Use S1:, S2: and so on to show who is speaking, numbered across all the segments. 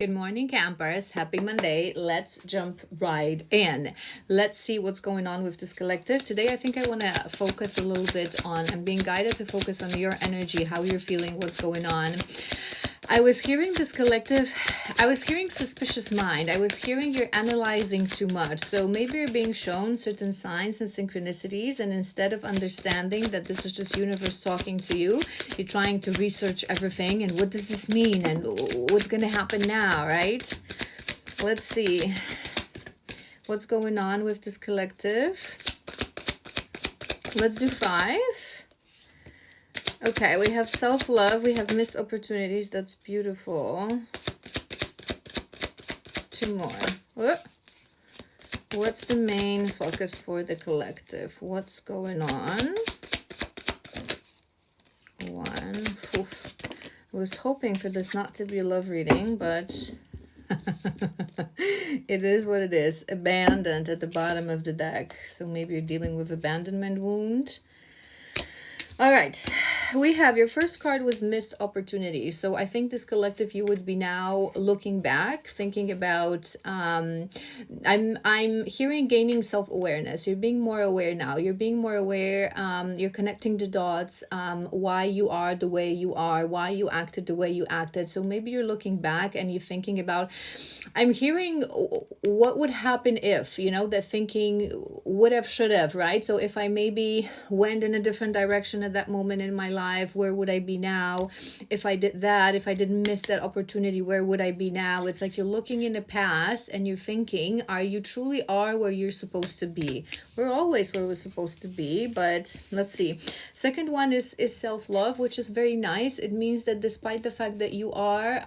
S1: Good morning, campers. Happy Monday. Let's jump right in. Let's see what's going on with this collective. Today, I think I want to focus a little bit on, I'm being guided to focus on your energy, how you're feeling, what's going on. I was hearing this collective, I was hearing suspicious mind. I was hearing you're analyzing too much. So maybe you're being shown certain signs and synchronicities, and instead of understanding that this is just universe talking to you, you're trying to research everything and what does this mean and what's going to happen now, right? Let's see what's going on with this collective. Let's do 5. Okay, we have self-love, we have missed opportunities. That's beautiful. 2 more. What's the main focus for the collective? What's going on? 1. Oof. I was hoping for this not to be a love reading, but it is what it is. Abandoned at the bottom of the deck. So maybe you're dealing with abandonment wound. All right, we have your first card was missed opportunity. So I think this collective, you would be now looking back, thinking about, I'm hearing gaining self-awareness. You're being more aware now. You're being more aware. You're connecting the dots, why you are the way you are, why you acted the way you acted. So maybe you're looking back and you're thinking about, I'm hearing what would happen if, that thinking would have, should have, right? So if I maybe went in a different direction at that moment in my life, where would I be now? If I did that, if I didn't miss that opportunity, where would I be now? It's like you're looking in the past and you're thinking, are you truly are where you're supposed to be? We're always where we're supposed to be, but let's see. Second one is self-love, which is very nice. It means that despite the fact that you are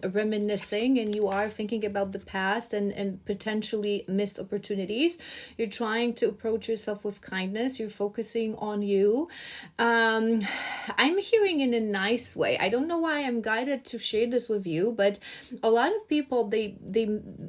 S1: reminiscing and you are thinking about the past and potentially missed opportunities, you're trying to approach yourself with kindness. You're focusing on you. I'm hearing in a nice way. I don't know why I'm guided to share this with you, but a lot of people, they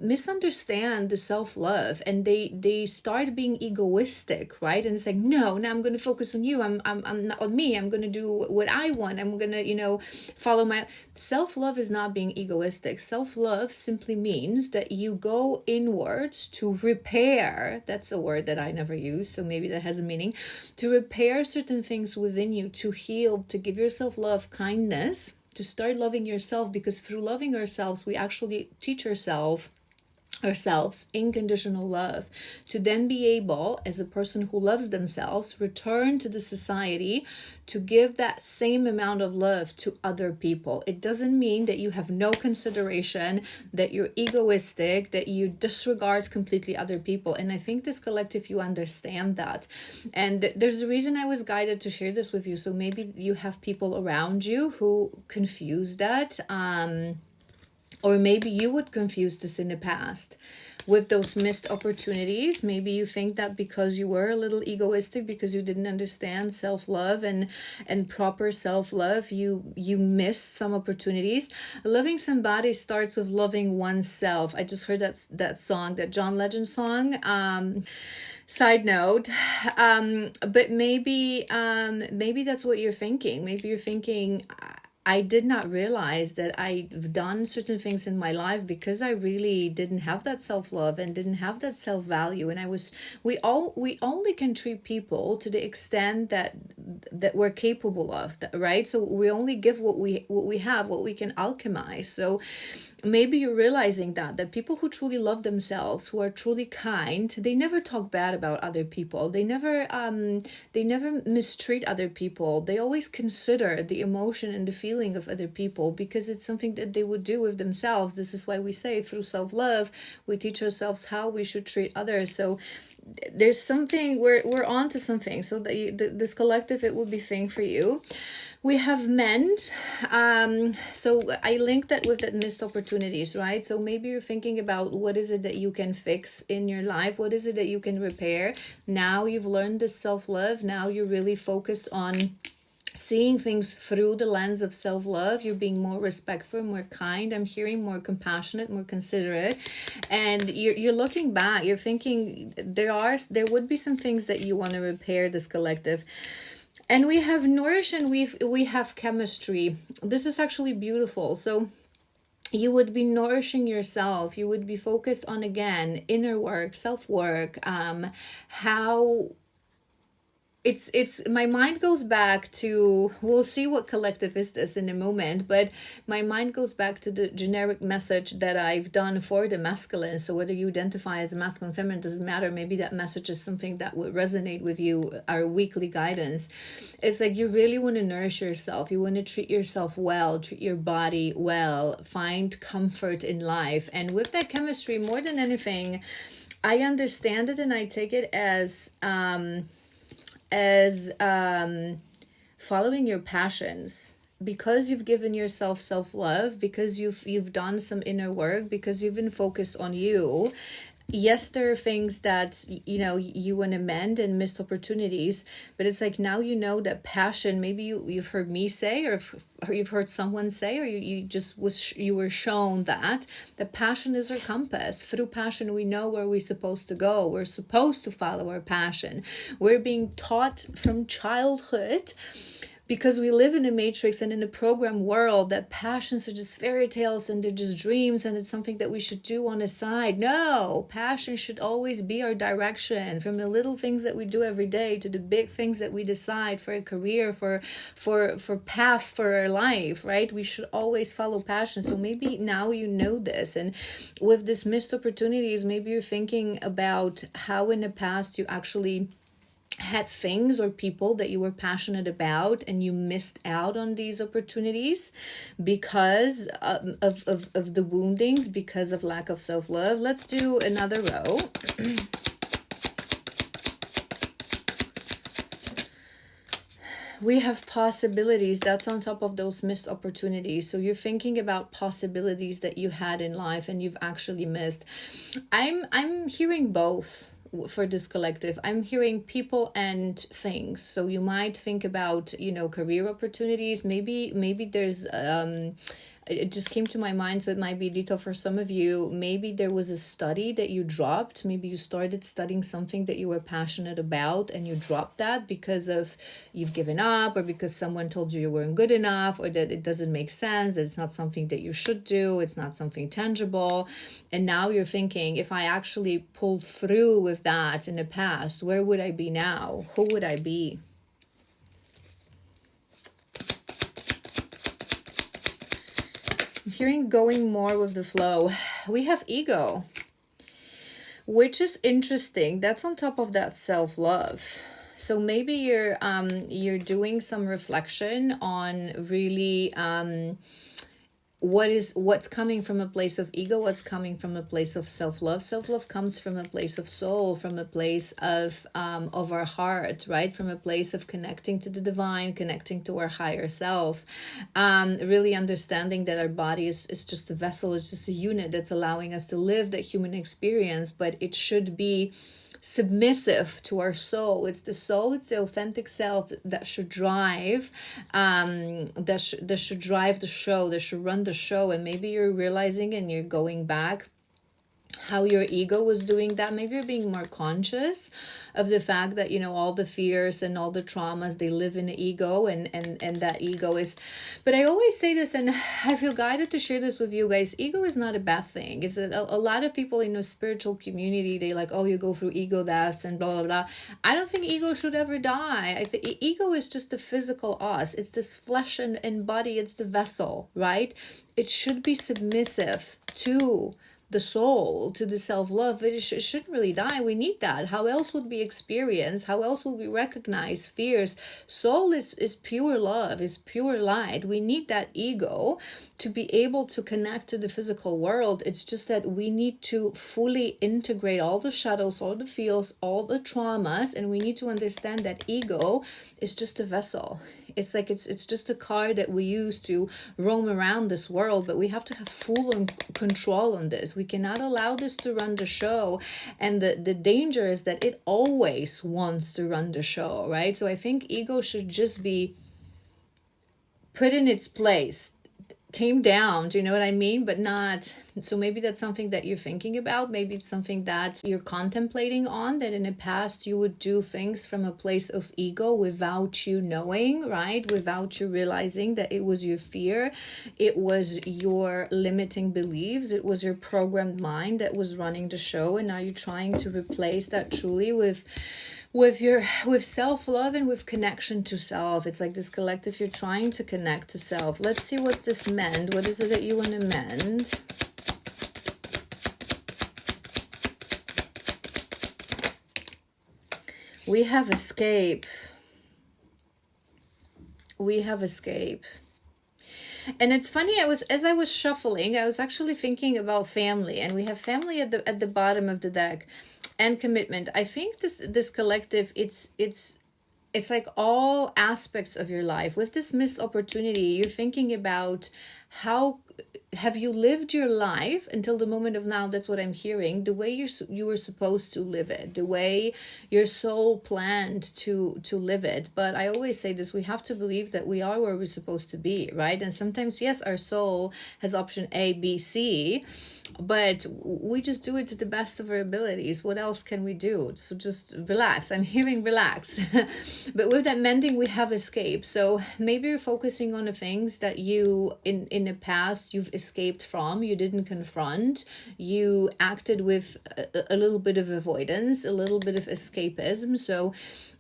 S1: misunderstand the self-love and they start being egoistic, right? And it's like, no, now I'm going to focus on you. I'm not on me. I'm going to do what I want. I'm going to, follow my self-love. Is not being egoistic. Self-love simply means that you go inwards to repair. That's a word that I never use, so maybe that has a meaning. To repair certain things within you, to heal, to give yourself love, kindness, to start loving yourself, because through loving ourselves, we actually teach ourselves unconditional love, to then be able, as a person who loves themselves, return to the society to give that same amount of love to other people. It doesn't mean that you have no consideration, that you're egoistic, that you disregard completely other people. And I think this collective, you understand that. And there's a reason I was guided to share this with you. So maybe you have people around you who confuse that. Or maybe you would confuse this in the past with those missed opportunities. Maybe you think that because you were a little egoistic, because you didn't understand self-love and proper self-love, you missed some opportunities. Loving somebody starts with loving oneself. I just heard that song, that John Legend song. Side note, but maybe that's what you're thinking. Maybe you're thinking, I did not realize that I've done certain things in my life because I really didn't have that self-love and didn't have that self-value. And we only can treat people to the extent that we're capable of, right? So we only give what we have, what we can alchemize. So maybe you're realizing that people who truly love themselves, who are truly kind, they never talk bad about other people. They never mistreat other people. They always consider the emotion and the feeling of other people, because it's something that they would do with themselves. This is why we say through self-love, we teach ourselves how we should treat others. So there's something, we're on to something. So this collective, it will be thing for you. We have mend. So I linked that with that missed opportunities, right? So maybe you're thinking about what is it that you can fix in your life? What is it that you can repair? Now you've learned this self-love. Now you're really focused on seeing things through the lens of self-love. You're being more respectful, more kind. I'm hearing more compassionate, more considerate. And you're looking back, you're thinking there would be some things that you want to repair, this collective. And we have nourish and we have chemistry. This is actually beautiful. So you would be nourishing yourself. You would be focused on, again, inner work, self work, how it's my mind goes back to, we'll see what collective is this in a moment, but my mind goes back to the generic message that I've done for the masculine. So whether you identify as a masculine, feminine, doesn't matter. Maybe that message is something that would resonate with you, our weekly guidance. It's like, you really want to nourish yourself. You want to treat yourself well, treat your body well, find comfort in life. And with that chemistry, more than anything, I understand it and I take it as following your passions, because you've given yourself self-love, because you've done some inner work, because you've been focused on you. Yes, there are things that you want to mend and missed opportunities, but it's like, now you know that passion, maybe you've heard me say, or you've heard someone say, or you were shown that the passion is our compass. Through passion, we know where we're supposed to go. We're supposed to follow our passion. We're being taught from childhood, because we live in a matrix and in a program world, that passions are just fairy tales and they're just dreams and it's something that we should do on the side. No, passion should always be our direction, from the little things that we do every day to the big things that we decide for a career, for path for our life, right? We should always follow passion. So maybe now you know this, and with this missed opportunities, maybe you're thinking about how in the past you actually had things or people that you were passionate about and you missed out on these opportunities because of the woundings, because of lack of self-love. Let's do another row. We have possibilities. That's on top of those missed opportunities. So you're thinking about possibilities that you had in life and you've actually missed. I'm hearing both for this collective. I'm hearing people and things. So you might think about, career opportunities. Maybe there's it just came to my mind, so it might be detail for some of you. Maybe there was a study that you dropped. Maybe you started studying something that you were passionate about and you dropped that because of you've given up, or because someone told you weren't good enough, or that it doesn't make sense, that it's not something that you should do, it's not something tangible. And now you're thinking, if I actually pulled through with that in the past, where would I be now? Who would I be? Hearing going more with the flow. We have ego, which is interesting. That's on top of that self-love. So maybe you're doing some reflection on really what's coming from a place of ego, what's coming from a place of self-love. Self-love comes from a place of soul, from a place of our heart, right? From a place of connecting to the divine, connecting to our higher self, really understanding that our body is just a vessel, it's just a unit that's allowing us to live that human experience, but it should be submissive to our soul. It's the soul, it's the authentic self that should drive that should drive the show, that should run the show. And maybe you're realizing and you're going back how your ego was doing that. Maybe you're being more conscious of the fact that all the fears and all the traumas, they live in the ego, and that ego is, but I always say this and I feel guided to share this with you guys. Ego is not a bad thing. It's a lot of people in the spiritual community, they like, oh, you go through ego deaths and blah blah blah. I don't think ego should ever die. I think ego is just the physical us. It's this flesh and body. It's the vessel, right? It should be submissive to the soul, to the self-love, but it shouldn't really die. We need that. How else would we experience? How else would we recognize fears? Soul is pure love, is pure light. We need that ego to be able to connect to the physical world. It's just that we need to fully integrate all the shadows, all the feels, all the traumas, and we need to understand that ego is just a vessel. It's like it's just a car that we use to roam around this world, but we have to have full control on this. We cannot allow this to run the show. And the danger is that it always wants to run the show, right? So I think ego should just be put in its place, tamed down, do you know what I mean? But not, so maybe that's something that you're thinking about. Maybe it's something that you're contemplating on, that in the past you would do things from a place of ego without you knowing, right? Without you realizing that it was your fear, it was your limiting beliefs, it was your programmed mind that was running the show, and now you're trying to replace that truly with self-love and with connection to self. It's like this collective, you're trying to connect to self. Let's see what this meant. What is it that you want to mend? We have escape. We have escape. And it's funny, as I was shuffling, I was actually thinking about family, and we have family at the bottom of the deck, and commitment. I think this collective, it's like all aspects of your life. With this missed opportunity, you're thinking about how have you lived your life until the moment of now. That's what I'm hearing, the way you were supposed to live it, the way your soul planned to live it. But I always say this, we have to believe that we are where we're supposed to be, right? And sometimes, yes, our soul has option A, B, C, but we just do it to the best of our abilities. What else can we do? So just relax. I'm hearing relax. But with that mending, we have escape. So maybe you're focusing on the things that you in the past you've escaped from, you didn't confront, you acted with a little bit of avoidance, a little bit of escapism. So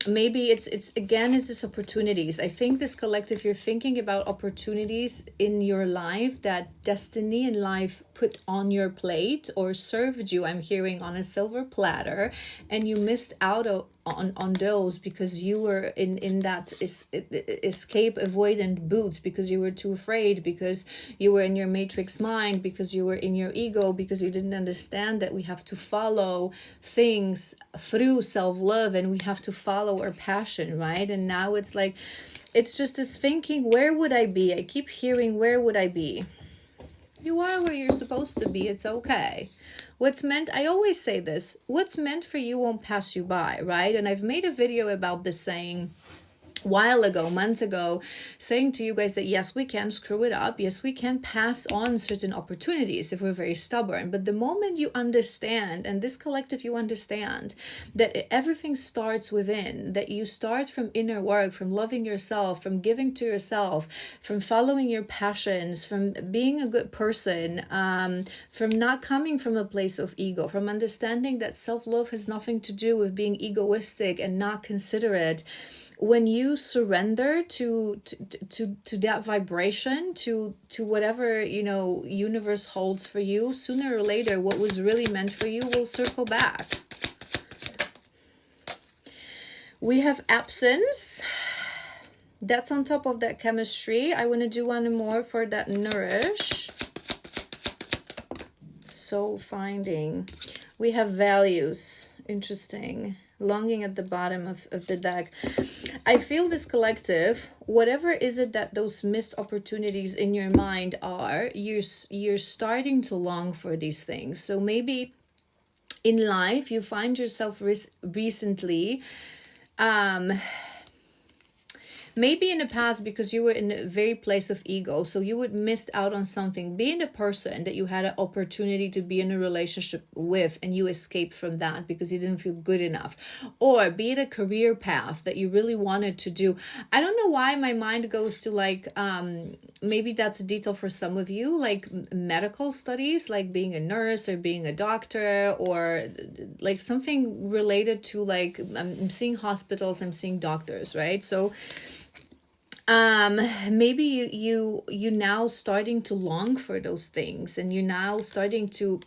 S1: maybe it's this opportunities. I think this collective, you're thinking about opportunities in your life that destiny and life put on your plate or served you, I'm hearing, on a silver platter, and you missed out on those because you were in that escape avoidant boots, because you were too afraid, because you were in your matrix mind, because you were in your ego, because you didn't understand that we have to follow things through self-love, and we have to follow our passion, right? And now it's like, it's just this thinking, where would I be? I keep hearing, where would I be? You are where you're supposed to be. It's okay. What's meant, I always say this, what's meant for you won't pass you by, right? And I've made a video about this saying while ago, months ago, saying to you guys that yes, we can screw it up. Yes, we can pass on certain opportunities if we're very stubborn. But the moment you understand, and this collective, you understand that everything starts within, that you start from inner work, from loving yourself, from giving to yourself, from following your passions, from being a good person, from not coming from a place of ego, from understanding that self-love has nothing to do with being egoistic and not considerate. When you surrender to that vibration, to whatever, universe holds for you, sooner or later, what was really meant for you will circle back. We have absence. That's on top of that chemistry. I want to do one more for that nourish. Soul finding. We have values. Interesting. Longing at the bottom of the deck. I feel this collective, whatever is it that those missed opportunities in your mind are, you're starting to long for these things. So maybe in life you find yourself recently maybe in the past, because you were in a very place of ego, so you would miss out on something, being a person that you had an opportunity to be in a relationship with, and you escaped from that because you didn't feel good enough. Or be it a career path that you really wanted to do. I don't know why my mind goes to like, maybe that's a detail for some of you, like medical studies, like being a nurse or being a doctor, or like something related to, like, I'm seeing hospitals, I'm seeing doctors, right? So maybe you now starting to long for those things, and you're now starting to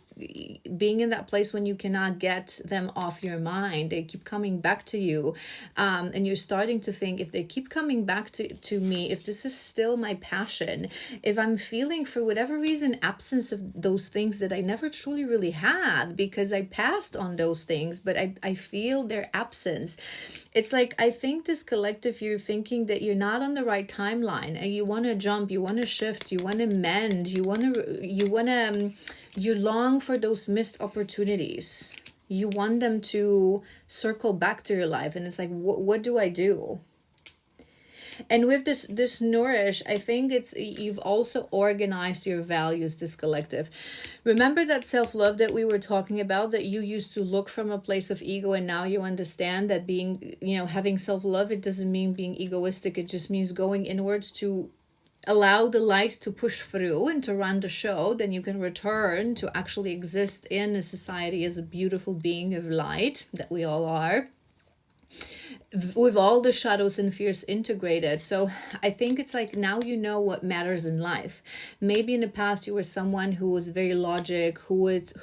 S1: being in that place when you cannot get them off your mind. They keep coming back to you, and you're starting to think, if they keep coming back to me, if this is still my passion, if I'm feeling for whatever reason absence of those things that I never truly really had because I passed on those things, but I feel their absence. It's like, I think this collective, you're thinking that you're not on the right timeline, and you want to jump, you want to shift, you want to mend, you long for those missed opportunities. You want them to circle back to your life, and it's like, what do I do? And with this nourish, I think it's you've also organized your values, this collective. Remember that self-love that we were talking about, that you used to look from a place of ego, and now you understand that being, having self-love, it doesn't mean being egoistic. It just means going inwards to allow the light to push through and to run the show. Then you can return to actually exist in a society as a beautiful being of light that we all are, with all the shadows and fears integrated. So I think it's like now you know what matters in life. Maybe in the past you were someone who was very logic, who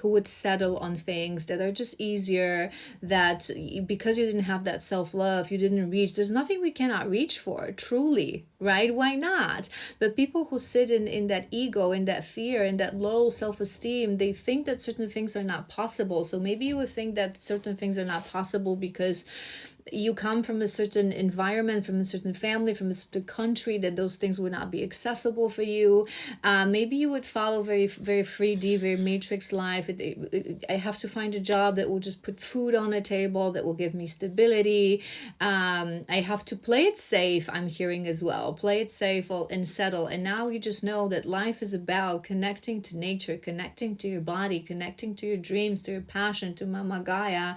S1: would settle on things that are just easier, that because you didn't have that self-love, you didn't reach. There's nothing we cannot reach for, truly, right? Why not? But people who sit in that ego, in that fear, in that low self-esteem, they think that certain things are not possible. So maybe you would think that certain things are not possible because you come from a certain environment, from a certain family, from a certain country, that those things would not be accessible for you. Maybe you would follow very, very 3D, very matrix life. I have to find a job that will just put food on a table, that will give me stability. I have to play it safe, I'm hearing as well. Play it safe and settle. And now you just know that life is about connecting to nature, connecting to your body, connecting to your dreams, to your passion, to Mama Gaia.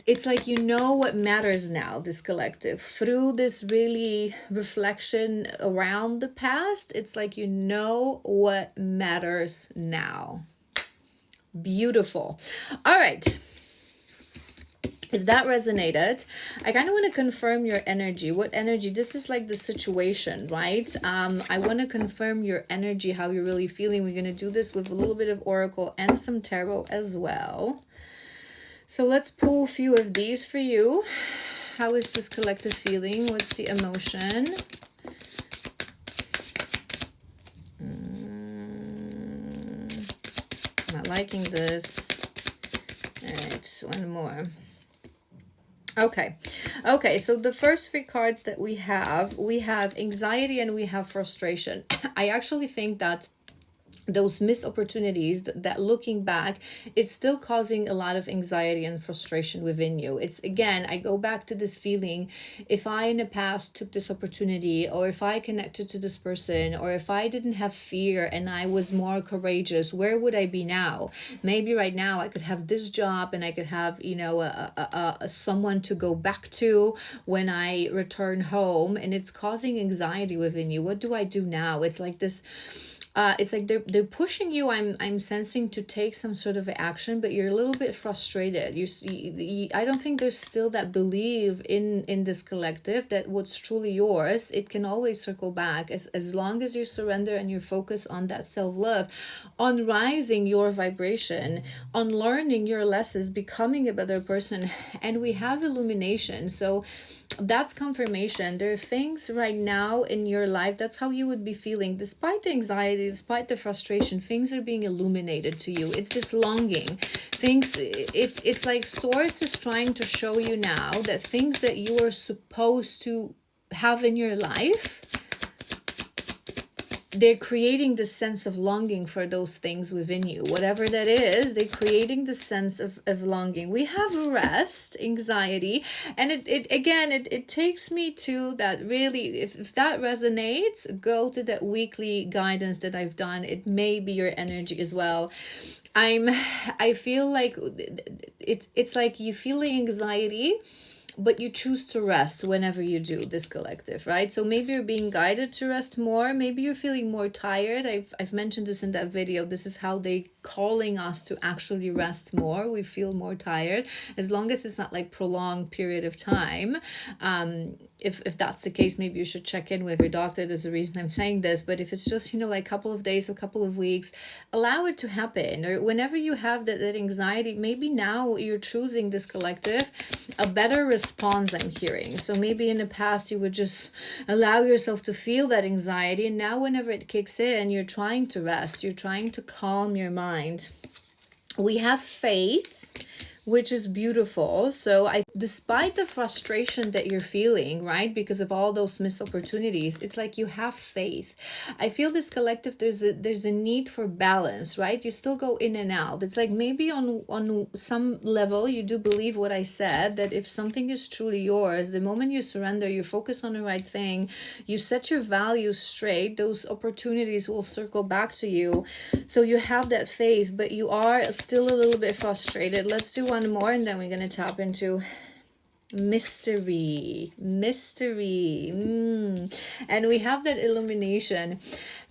S1: It's like you know what matters now, this collective. Through this really reflection around the past, it's like you know what matters now. Beautiful. All right. If that resonated, I kind of want to confirm your energy. What energy? This is like the situation, right? I want to confirm your energy, how you're really feeling. We're going to do this with a little bit of Oracle and some Tarot as well. So let's pull a few of these for you. How is this collective feeling? What's the emotion? Not liking this. All right, one more. Okay, so the first three cards that we have anxiety and we have frustration. I actually think that those missed opportunities, that looking back, it's still causing a lot of anxiety and frustration within you. It's, again, I go back to this feeling, if I in the past took this opportunity, or if I connected to this person, or if I didn't have fear and I was more courageous, where would I be now? Maybe right now I could have this job and I could have, someone to go back to when I return home, and it's causing anxiety within you. What do I do now? It's like this. It's like they're pushing you. I'm sensing to take some sort of action, but you're a little bit frustrated. I don't think there's still that belief in this collective that what's truly yours, it can always circle back as long as you surrender and you focus on that self-love, on rising your vibration, on learning your lessons, becoming a better person. And we have illumination. So that's confirmation. There are things right now in your life, that's how you would be feeling, despite the anxiety, despite the frustration, things are being illuminated to you. It's this longing. It's like Source is trying to show you now that things that you are supposed to have in your life, they're creating this sense of longing for those things within you. Whatever that is, they're creating the sense of longing. We have rest, anxiety, and it takes me to that. Really, if that resonates, go to that weekly guidance that I've done. It may be your energy as well. I feel like it's like you feel the anxiety, but you choose to rest whenever you do this collective, right? So maybe you're being guided to rest more. Maybe you're feeling more tired. I've mentioned this in that video. This is how they calling us to actually rest more. We feel more tired, as long as it's not like prolonged period of time. If that's the case, maybe you should check in with your doctor. There's a reason I'm saying this. But if it's just, like a couple of days, a couple of weeks, allow it to happen. Or whenever you have that anxiety, maybe now you're choosing this collective, a better response, I'm hearing. So maybe in the past you would just allow yourself to feel that anxiety, and now whenever it kicks in, you're trying to rest, you're trying to calm your mind. We have faith, which is beautiful. So despite the frustration that you're feeling, right, because of all those missed opportunities, it's like you have faith. I feel this collective, there's a need for balance, right? You still go in and out. It's like maybe on some level you do believe what I said, that if something is truly yours, the moment you surrender, you focus on the right thing, you set your values straight, those opportunities will circle back to you. So you have that faith, but you are still a little bit frustrated. Let's do one more and then we're going to tap into mystery. And we have that illumination.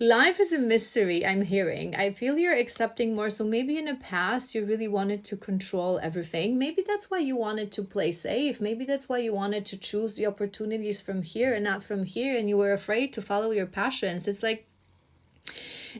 S1: Life is a mystery, I'm hearing. I feel you're accepting more. So maybe in the past you really wanted to control everything. Maybe that's why you wanted to play safe. Maybe that's why you wanted to choose the opportunities from here and not from here, and you were afraid to follow your passions. It's like,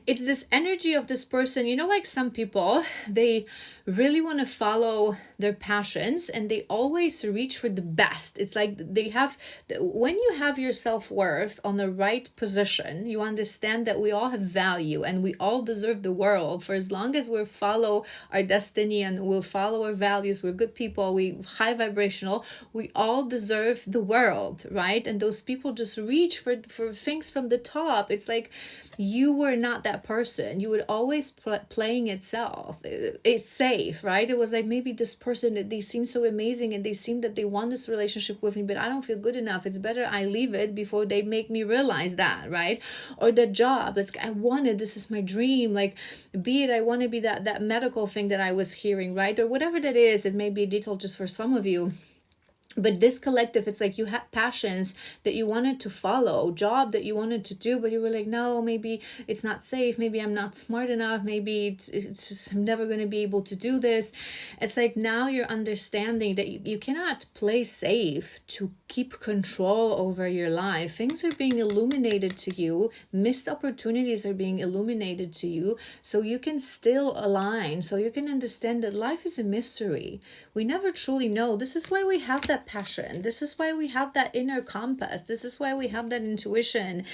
S1: it's this energy of this person, you know, like some people, they really want to follow their passions and they always reach for the best. It's like they have, when you have your self-worth on the right position, you understand that we all have value and we all deserve the world. For as long as we follow our destiny and we'll follow our values, we're good people, we high vibrational, we all deserve the world, right? And those people just reach for things from the top. It's like you were not that person. You would always playing itself. It's safe, right? It was like, maybe this person, that they seem so amazing and they seem that they want this relationship with me, but I don't feel good enough. It's better I leave it before they make me realize that, right? Or the job, it's, I want it, this is my dream. Like, be it, I want to be that medical thing that I was hearing, right? Or whatever that is. It may be a detail just for some of you. But this collective, it's like you had passions that you wanted to follow, job that you wanted to do, but you were like, no, maybe it's not safe. Maybe I'm not smart enough. Maybe it's just, I'm never going to be able to do this. It's like now you're understanding that you cannot play safe to keep control over your life. Things are being illuminated to you. Missed opportunities are being illuminated to you. So you can still align. So you can understand that life is a mystery. We never truly know. This is why we have that passion. This is why we have that inner compass. This is why we have that intuition.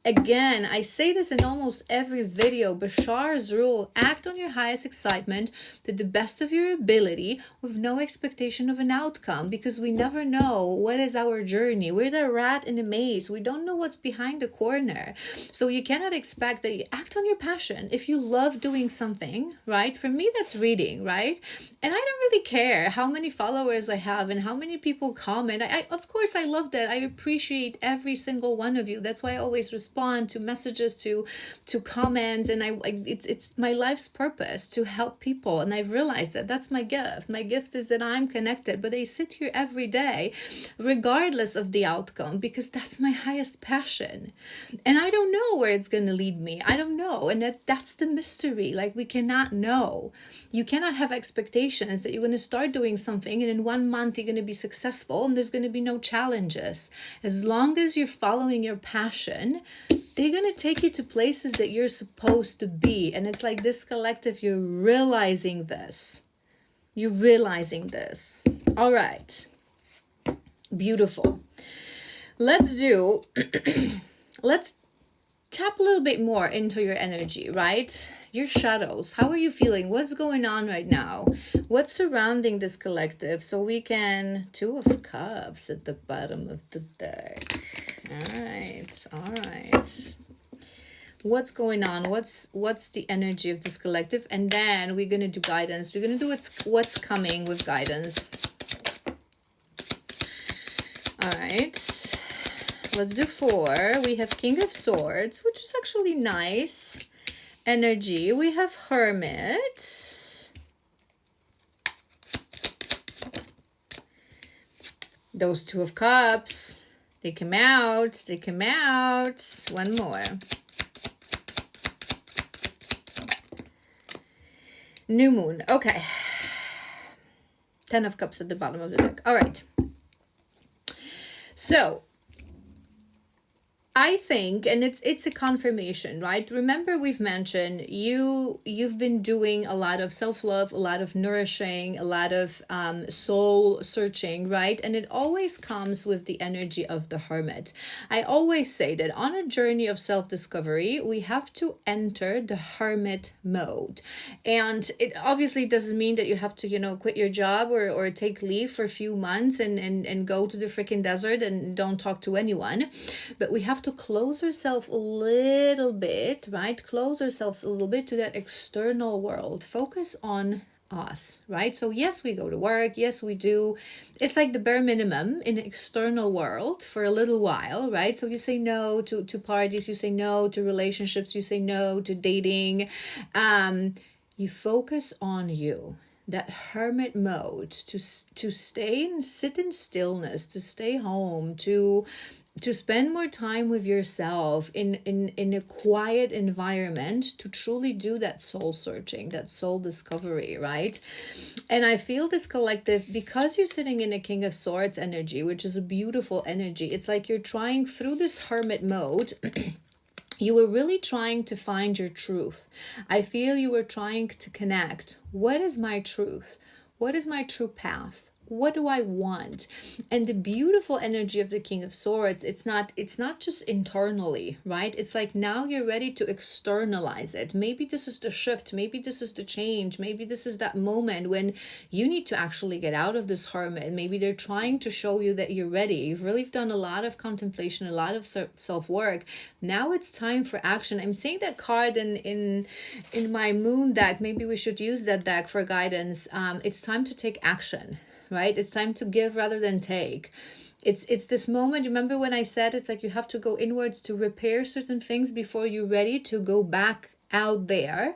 S1: Again, I say this in almost every video. Bashar's rule: act on your highest excitement to the best of your ability with no expectation of an outcome, because we never know what is our journey. We're the rat in the maze. We don't know what's behind the corner. So you cannot expect that you act on your passion. If you love doing something, right? For me, that's reading, right? And I don't really care how many followers I have and how many people comment. I of course I love that. I appreciate every single one of you. That's why I always respond to messages, to comments, and it's my life's purpose to help people. And I've realized that that's my gift. My gift is that I'm connected, but I sit here every day regardless of the outcome, because that's my highest passion. And I don't know where it's going to lead me. I don't know. And that's the mystery. Like, we cannot know. You cannot have expectations that you're going to start doing something and in 1 month you're going to be successful and there's going to be no challenges. As long as you're following your passion, they're going to take you to places that you're supposed to be. And it's like this collective, you're realizing this. You're realizing this. All right. Beautiful. Let's tap a little bit more into your energy, right? Your shadows. How are you feeling? What's going on right now? What's surrounding this collective? So we can... Two of Cups at the bottom of the deck. All right. What's going on? What's the energy of this collective? And then we're going to do guidance. We're going to do what's coming with guidance. All right. Let's do 4. We have King of Swords, which is actually nice energy. We have Hermit. Those 2 of Cups. They come out. One more. New Moon. Okay. 10 of Cups at the bottom of the deck. All right. So, I think, and it's a confirmation, right? Remember, we've mentioned you've been doing a lot of self-love, a lot of nourishing, a lot of soul searching, right? And it always comes with the energy of the hermit. I always say that on a journey of self-discovery, we have to enter the hermit mode. And it obviously doesn't mean that you have to, quit your job or take leave for a few months and go to the freaking desert and don't talk to anyone. But we have to close ourselves a little bit, right? Close ourselves a little bit to that external world. Focus on us, right? So yes, we go to work. Yes, we do. It's like the bare minimum in the external world for a little while, right? So you say no to parties, you say no to relationships, you say no to dating. You focus on you. That hermit mode, to stay and sit in stillness, to stay home, to spend more time with yourself in a quiet environment, to truly do that soul searching, that soul discovery, right? And I feel this collective, because you're sitting in a King of Swords energy, which is a beautiful energy. It's like you're trying through this hermit mode. You were really trying to find your truth. I feel you were trying to connect. What is my truth? What is my true path? What do I want? And the beautiful energy of the King of Swords, it's not just internally, right? It's like now you're ready to externalize it. Maybe this is the shift, maybe this is the change, maybe this is that moment when you need to actually get out of this hermit. Maybe they're trying to show you that you're ready. You've really done a lot of contemplation, a lot of self-work. Now it's time for action. I'm seeing that card in my moon deck. Maybe we should use that deck for guidance. It's time to take action. Right? It's time to give rather than take. It's this moment. Remember when I said it's like you have to go inwards to repair certain things before you're ready to go back out there.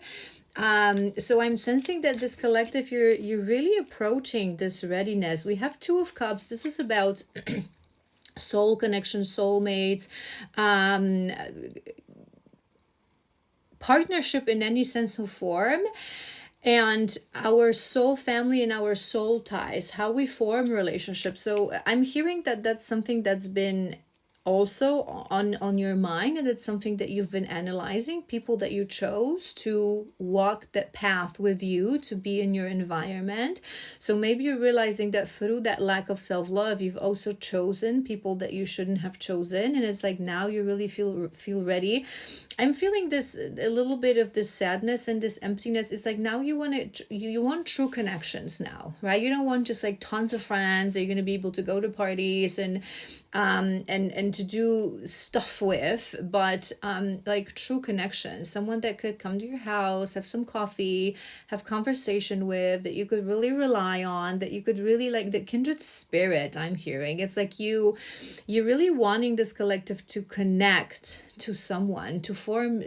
S1: So I'm sensing that this collective, you're really approaching this readiness. We have Two of Cups. This is about soul connection, soulmates, partnership in any sense of form. And our soul family and our soul ties, how we form relationships. So I'm hearing that that's something that's been also on your mind, and it's something that you've been analyzing, people that you chose to walk that path with you, to be in your environment. So maybe you're realizing that through that lack of self-love, you've also chosen people that you shouldn't have chosen, and it's like now you really feel ready. I'm feeling this, a little bit of this sadness and this emptiness. It's like now you want true connections now, right? You don't want just like tons of friends that you're going to be able to go to parties and to do stuff with, but like true connections, someone that could come to your house, have some coffee, have conversation with, that you could really rely on, that you could really like, the kindred spirit. I'm hearing it's like you're really wanting this collective to connect to someone, to form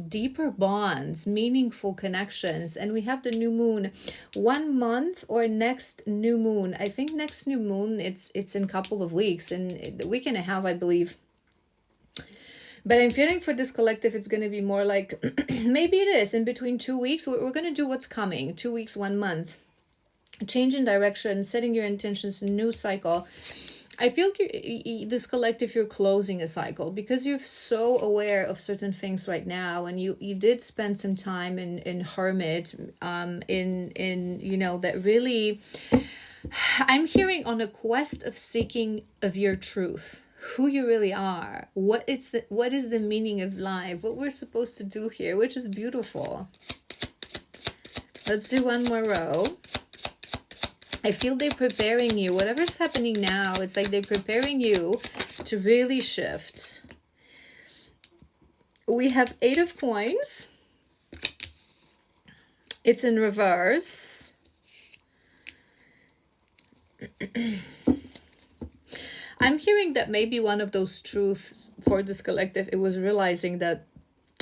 S1: deeper bonds, meaningful connections. And we have the new moon 1 month, or next new moon. I think next new moon, it's in a couple of weeks, and a week and a half, I believe. But I'm feeling for this collective, it's going to be more like, maybe it is in between 2 weeks. We're going to do what's coming, 2 weeks, 1 month, change in direction, setting your intentions, new cycle. I feel this collective, you're closing a cycle because you're so aware of certain things right now, and you did spend some time in hermit, in that really, I'm hearing on a quest of seeking of your truth, who you really are, what is the meaning of life, what we're supposed to do here, which is beautiful. Let's do one more row. I feel they're preparing you. Whatever's happening now, it's like they're preparing you to really shift. We have 8 of Coins. It's in reverse. I'm hearing that maybe one of those truths for this collective, it was realizing that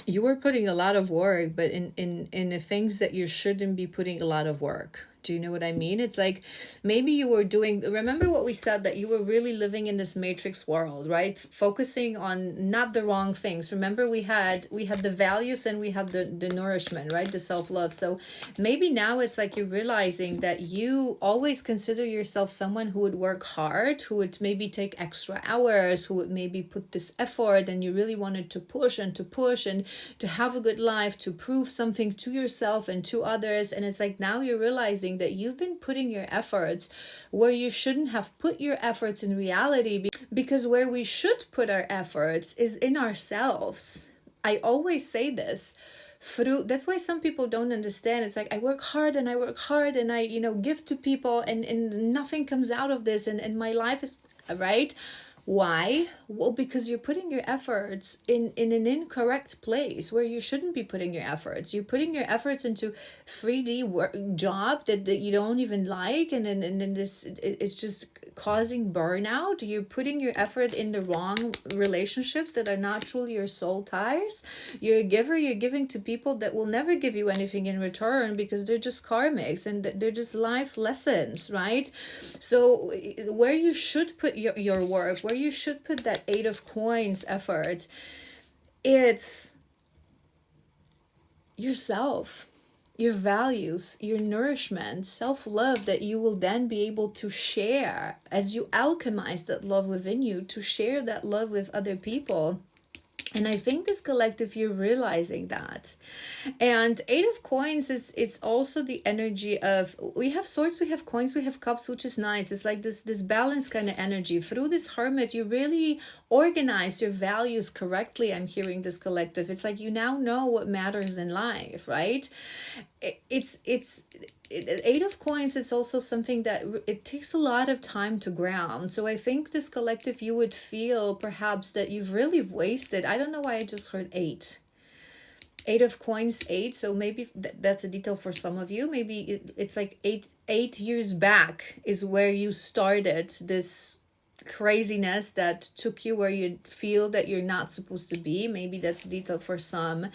S1: you were putting a lot of work, but in the things that you shouldn't be putting a lot of work. Do you know what I mean? It's like maybe you were doing, remember what we said, that you were really living in this matrix world, right? Focusing on not the wrong things. Remember we had the values and we have the nourishment, right? The self-love. So maybe now it's like you're realizing that you always consider yourself someone who would work hard, who would maybe take extra hours, who would maybe put this effort, and you really wanted to push and to have a good life, to prove something to yourself and to others. And it's like now you're realizing that you've been putting your efforts where you shouldn't have put your efforts in reality, because where we should put our efforts is in ourselves. I always say this. That's why some people don't understand. It's like I work hard and I give to people, and nothing comes out of this, and my life is right. Why? Well, because you're putting your efforts in an incorrect place where you shouldn't be putting your efforts. You're putting your efforts into 3D work job that you don't even like, and then it's just causing burnout. You're putting your effort in the wrong relationships that are not truly your soul ties. You're a giver, you're giving to people that will never give you anything in return, because they're just karmics and they're just life lessons, right? So where you should put your work, where you should put that 8 of Coins effort, it's yourself, your values, your nourishment, self-love, that you will then be able to share as you alchemize that love within you, to share that love with other people. And I think this collective, you're realizing that. And 8 of Coins is, it's also the energy of, we have swords, we have coins, we have cups, which is nice. It's like this balanced kind of energy. Through this Hermit, you really organize your values correctly. I'm hearing this collective. It's like you now know what matters in life, right? It's 8 of Coins, it's also something that it takes a lot of time to ground. So I think this collective, you would feel perhaps that you've really wasted. I don't know why I just heard 8. 8 of Coins, 8. So maybe that's a detail for some of you. Maybe it's like 8 years back is where you started this craziness that took you where you feel that you're not supposed to be. Maybe that's a detail for some,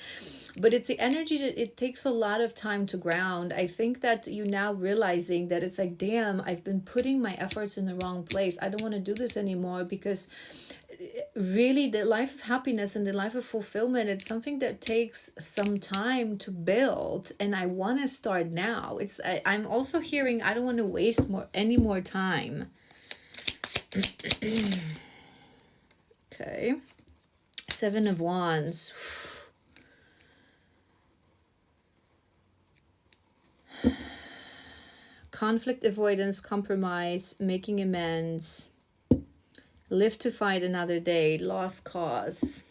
S1: but it's the energy that it takes a lot of time to ground. I think that you now realizing that it's like, damn, I've been putting my efforts in the wrong place. I don't want to do this anymore, because really the life of happiness and the life of fulfillment, it's something that takes some time to build, and I want to start now. I'm also hearing I don't want to waste any more time. Okay. 7 of Wands. Conflict avoidance, compromise, making amends, live to fight another day, lost cause.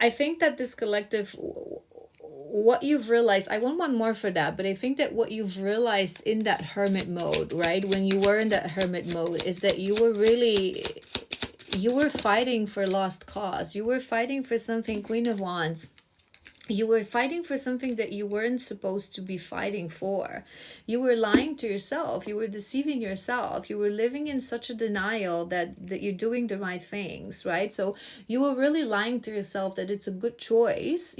S1: I think that this collective, what you've realized, I want one more for that, but I think that what you've realized in that Hermit mode, right, when you were in that Hermit mode, is that you were fighting for lost cause. You were fighting for something, Queen of Wands. You were fighting for something that you weren't supposed to be fighting for. You were lying to yourself. You were deceiving yourself. You were living in such a denial that you're doing the right things, right? So you were really lying to yourself that it's a good choice.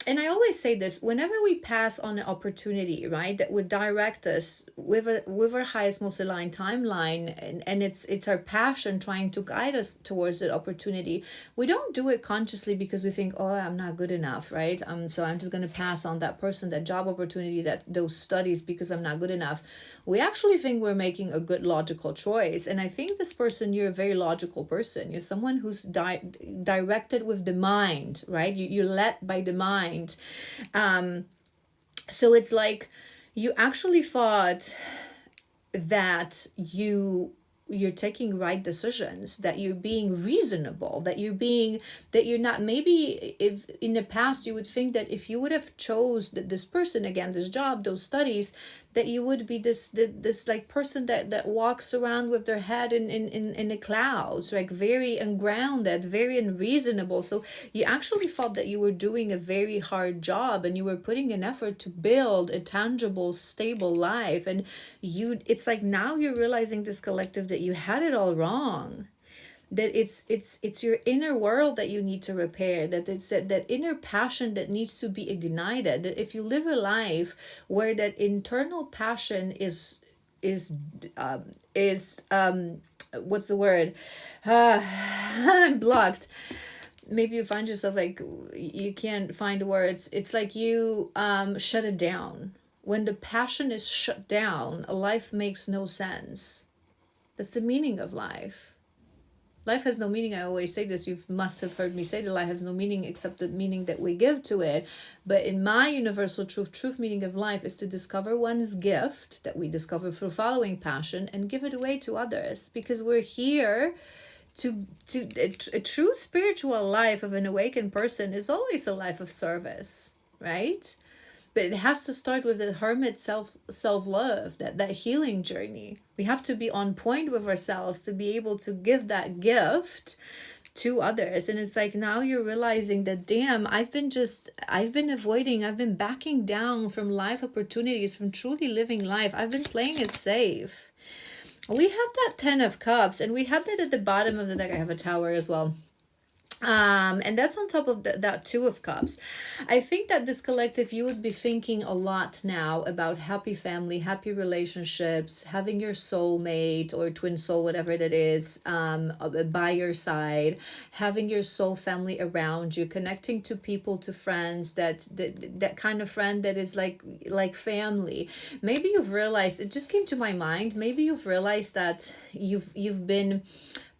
S1: And I always say this, whenever we pass on an opportunity, right, that would direct us with our highest, most aligned timeline, and it's our passion trying to guide us towards that opportunity, we don't do it consciously because we think, oh, I'm not good enough, right? So I'm just going to pass on that person, that job opportunity, those studies, because I'm not good enough. We actually think we're making a good logical choice. And I think this person, you're a very logical person. You're someone who's directed with the mind, right? You're led by the mind. So it's like you actually thought that you're taking right decisions, that you're being reasonable, that you're not, maybe if in the past you would think that if you would have chose this person, again, this job, those studies, that you would be this like person that walks around with their head in the clouds, like very ungrounded, very unreasonable. So you actually felt that you were doing a very hard job and you were putting an effort to build a tangible, stable life. And it's like now you're realizing, this collective, that you had it all wrong. that it's your inner world that you need to repair, that it's that inner passion that needs to be ignited. That if you live a life where that internal passion is um what's the word, I'm blocked. Maybe you find yourself like you can't find words. It's like you shut it down. When the passion is shut down, life makes no sense. That's the meaning of life. Life has no meaning. I always say this. You must have heard me say that life has no meaning except the meaning that we give to it. But in my universal truth meaning of life is to discover one's gift that we discover through following passion and give it away to others, because we're here to a true spiritual life of an awakened person is always a life of service, right? But it has to start with the hermit self-love, that healing journey. We have to be on point with ourselves to be able to give that gift to others. And it's like now you're realizing that, damn, I've been avoiding, I've been backing down from life opportunities, from truly living life. I've been playing it safe. We have that 10 of Cups, and we have that at the bottom of the deck. I have a Tower as well. And that's on top of that 2 of Cups. I think that this collective, you would be thinking a lot now about happy family, happy relationships, having your soulmate or twin soul, whatever that is, by your side, having your soul family around you, connecting to people, to friends, that kind of friend that is like family. Maybe you've realized, it just came to my mind, maybe you've realized that you've been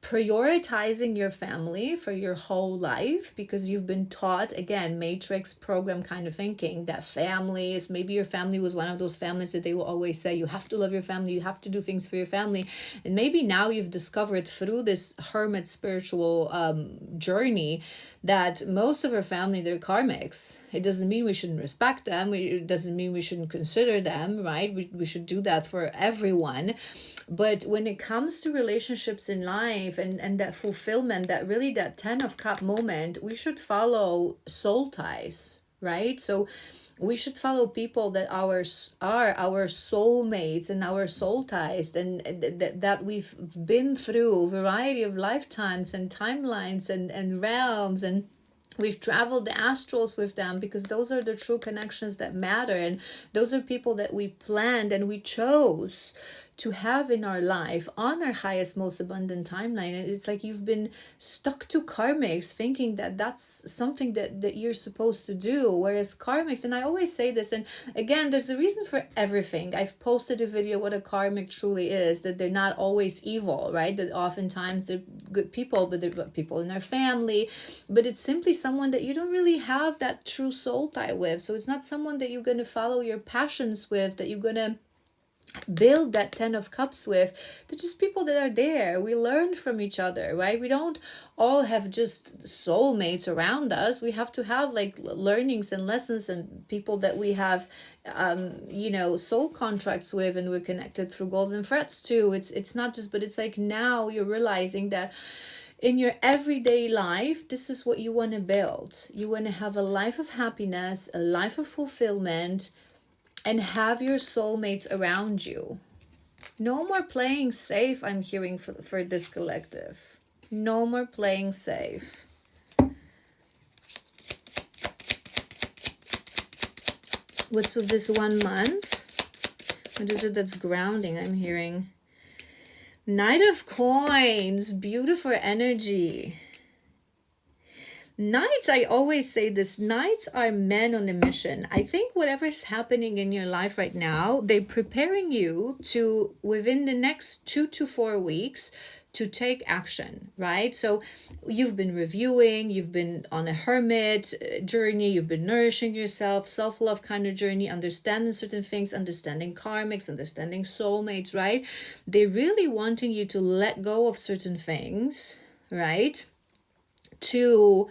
S1: prioritizing your family for your whole life because you've been taught, again, matrix program kind of thinking, that family is, maybe your family was one of those families that they will always say you have to love your family, you have to do things for your family. And maybe now you've discovered through this hermit spiritual journey that most of our family, they're karmics. It doesn't mean we shouldn't respect them, it doesn't mean we shouldn't consider them, right? We should do that for everyone. But when it comes to relationships in life and that fulfillment, that really that 10 of Cup moment, we should follow soul ties, right? So we should follow people that are our soulmates and our soul ties, and that we've been through a variety of lifetimes and timelines and realms, and we've traveled the astrals with them, because those are the true connections that matter. And those are people that we planned and we chose to have in our life on our highest, most abundant timeline. And it's like you've been stuck to karmics thinking that that's something that you're supposed to do. Whereas karmics, and I always say this, and again, there's a reason for everything. I've posted a video what a karmic truly is, that they're not always evil, right? That oftentimes they're good people, but they're people in their family. But it's simply someone that you don't really have that true soul tie with. So it's not someone that you're going to follow your passions with, that you're going to build that 10 of Cups with. They're just people that are there. We learn from each other, right? We don't all have just soulmates around us. We have to have like learnings and lessons and people that we have soul contracts with, and we're connected through golden threads too. It's not just, but it's like now you're realizing that in your everyday life, this is what you want to build. You want to have a life of happiness, a life of fulfillment, and have your soulmates around you. No more playing safe, I'm hearing for this collective. No more playing safe. What's with this 1 month? What is it that's grounding? I'm hearing Knight of Coins, beautiful energy. Knights, I always say this, knights are men on a mission. I think whatever's happening in your life right now, they're preparing you to, within the next 2 to 4 weeks, to take action, right? So you've been reviewing, you've been on a hermit journey, you've been nourishing yourself, self-love kind of journey, understanding certain things, understanding karmics, understanding soulmates, right? They're really wanting you to let go of certain things, right? To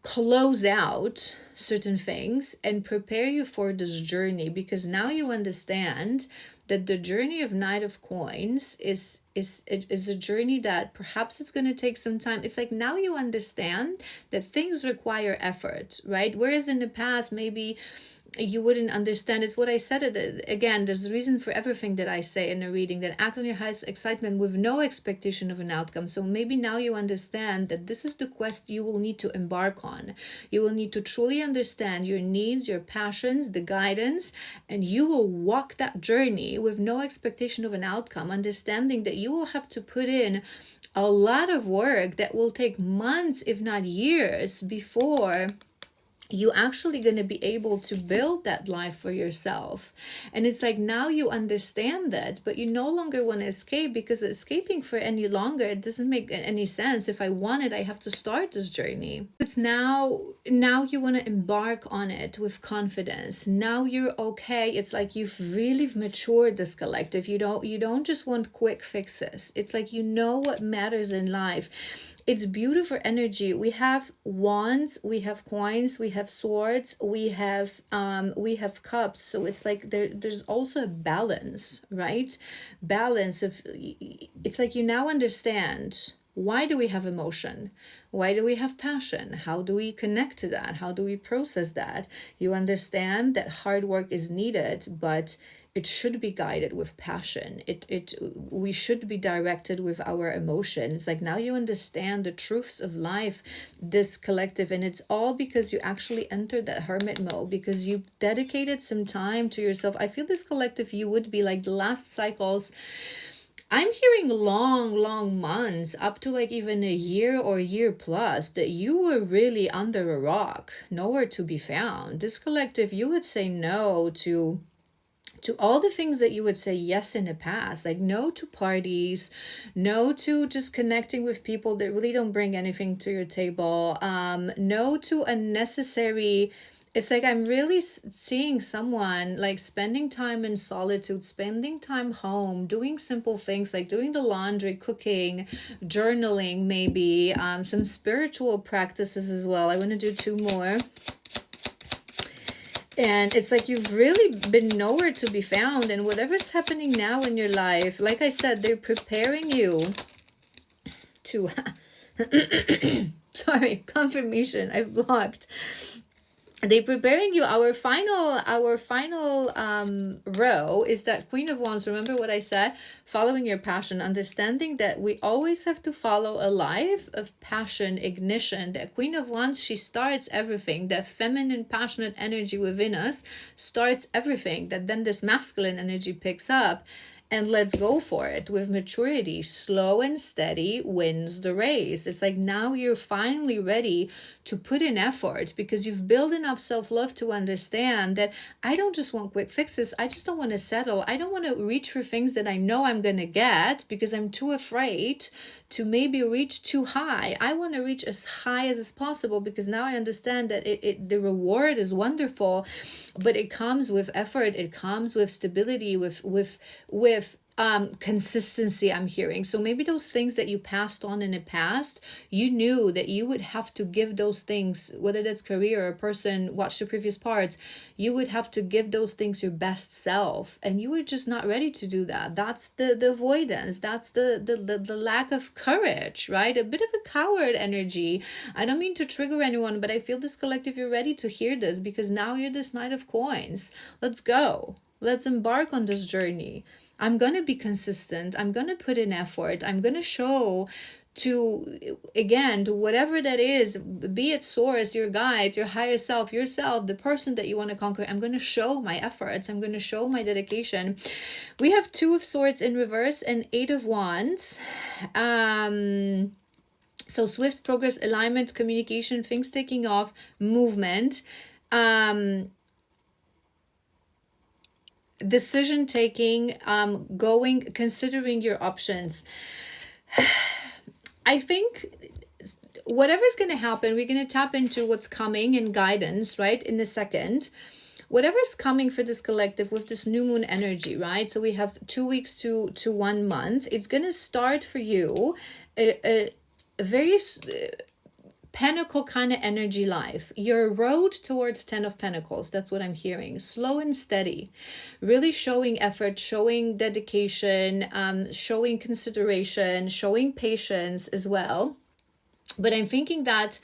S1: close out certain things and prepare you for this journey, because now you understand that the journey of Knight of Coins is is a journey that perhaps it's going to take some time. It's like now you understand that things require effort, right? Whereas in the past, maybe you wouldn't understand. It's what I said. Again, there's a reason for everything that I say in a reading, that act on your highest excitement with no expectation of an outcome. So maybe now you understand that this is the quest you will need to embark on. You will need to truly understand your needs, your passions, the guidance, and you will walk that journey with no expectation of an outcome, understanding that you will have to put in a lot of work that will take months, if not years, before you actually going to be able to build that life for yourself. And it's like now you understand that, but you no longer want to escape, because escaping for any longer, it doesn't make any sense. If I want it, I have to start this journey. It's now you want to embark on it with confidence. Now you're okay. It's like you've really matured, this collective. You don't just want quick fixes. It's like you know what matters in life. It's beautiful energy. We have wands, we have coins, we have swords, we have cups. So it's like there's also a balance, right? Balance of, it's like you now understand, why do we have emotion? Why do we have passion? How do we connect to that? How do we process that? You understand that hard work is needed, but it should be guided with passion. We should be directed with our emotions. Like now you understand the truths of life, this collective, and it's all because you actually entered that hermit mode, because you dedicated some time to yourself. I feel this collective, you would be like the last cycles. I'm hearing long months, up to like even a year or year plus, that you were really under a rock, nowhere to be found. This collective, you would say no to all the things that you would say yes in the past, like no to parties, no to just connecting with people that really don't bring anything to your table, no to unnecessary. It's like I'm really seeing someone like spending time in solitude, spending time home, doing simple things like doing the laundry, cooking, journaling, maybe some spiritual practices as well. I want to do 2 more. And it's like you've really been nowhere to be found. And whatever's happening now in your life, like I said, they're preparing you to... Sorry, confirmation. I've blocked. They preparing you. Our final row is that Queen of Wands. Remember what I said? Following your passion, understanding that we always have to follow a life of passion, ignition. That Queen of Wands, she starts everything. That feminine, passionate energy within us starts everything. That then this masculine energy picks up. And let's go for it with maturity. Slow and steady wins the race. It's like now you're finally ready to put in effort, because you've built enough self-love to understand that I don't just want quick fixes. I just don't want to settle. I don't want to reach for things that I know I'm going to get because I'm too afraid to maybe reach too high. I want to reach as high as is possible, because now I understand that the reward is wonderful, but it comes with effort. It comes with stability, with consistency, I'm hearing. So maybe those things that you passed on in the past, you knew that you would have to give those things, whether that's career or person, watch the previous parts, you would have to give those things your best self, and you were just not ready to do that. That's the avoidance. That's the lack of courage, right? A bit of a coward energy. I don't mean to trigger anyone, but I feel this collective, you're ready to hear this, because now you're this Knight of Coins. Let's go. Let's embark on this journey. I'm going to be consistent. I'm going to put in effort. I'm going to show to whatever that is, be it source, your guides, your higher self, yourself, the person that you want to conquer. I'm going to show my efforts. I'm going to show my dedication. We have 2 of Swords in reverse and 8 of Wands. So swift progress, alignment, communication, things taking off, movement. Decision taking, considering your options. I think whatever's going to happen, we're going to tap into what's coming in guidance, right, in a second. Whatever's coming for this collective with this new moon energy, right? So we have 2 weeks to 1 month. It's going to start for you a very Pentacle kind of energy life. Your road towards 10 of Pentacles, that's what I'm hearing. Slow and steady, really showing effort, showing dedication, showing consideration, showing patience as well. But I'm thinking that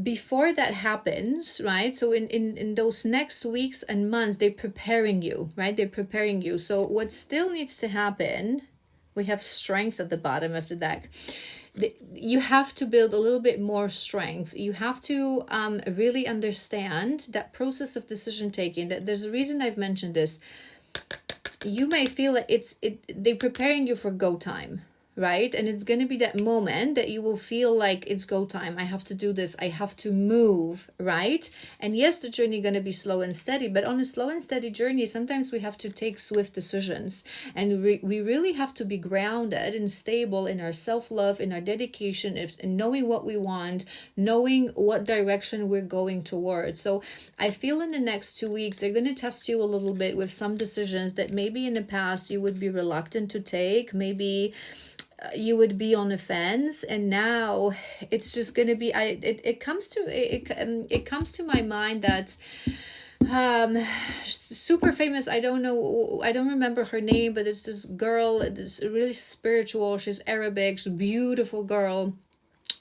S1: before that happens, right? So in those next weeks and months, they're preparing you, right? They're preparing you. So what still needs to happen, we have strength at the bottom of the deck. You have to build a little bit more strength. You have to really understand that process of decision taking. That there's a reason I've mentioned this. You may feel like they're preparing you for go time, right? And it's going to be that moment that you will feel like it's go time. I have to do this. I have to move, right? And yes, the journey going to be slow and steady, but on a slow and steady journey, sometimes we have to take swift decisions, and we really have to be grounded and stable in our self-love, in our dedication, in knowing what we want, knowing what direction we're going towards. So I feel in the next 2 weeks, they're going to test you a little bit with some decisions that maybe in the past you would be reluctant to take. Maybe you would be on the fence, and now it's just going to be it comes to my mind that super famous, I don't remember her name, but it's this girl, this really spiritual, she's Arabic, she's a beautiful girl.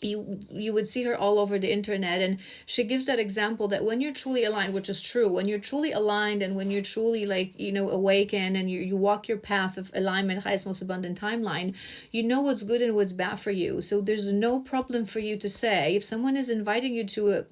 S1: You would see her all over the internet, and she gives that example that when you're truly aligned, which is true, when you're truly aligned and when you're truly awakened and you walk your path of alignment, highest most abundant timeline, you know what's good and what's bad for you. So there's no problem for you to say, if someone is inviting you to a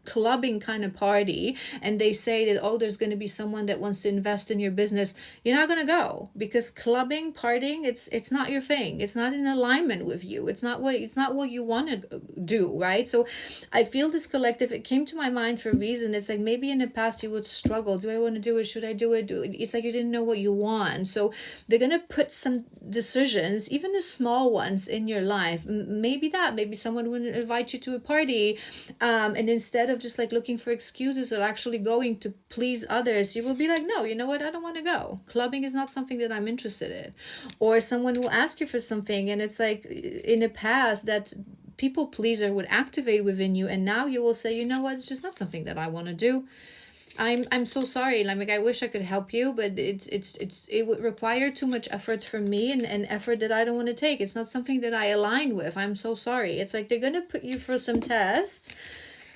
S1: clubbing kind of party and they say that, oh, there's going to be someone that wants to invest in your business, you're not going to go, because clubbing, partying, it's not your thing. It's not in alignment with you. It's not what you want to do, right? So I feel this collective, it came to my mind for a reason. It's like maybe in the past you would struggle. Do I want to do it? Should I do it? It's like you didn't know what you want. So they're going to put some decisions, even the small ones in your life. Maybe someone would invite you to a party, and instead of just like looking for excuses or actually going to please others, you will be like, no, you know what, I don't want to go. Clubbing is not something that I'm interested in. Or someone will ask you for something, and it's like in the past that people pleaser would activate within you, and now you will say, you know what, it's just not something that I want to do. I'm so sorry. Like I wish I could help you, but it would require too much effort from me, and effort that I don't want to take. It's not something that I align with. I'm so sorry. It's like they're gonna put you for some tests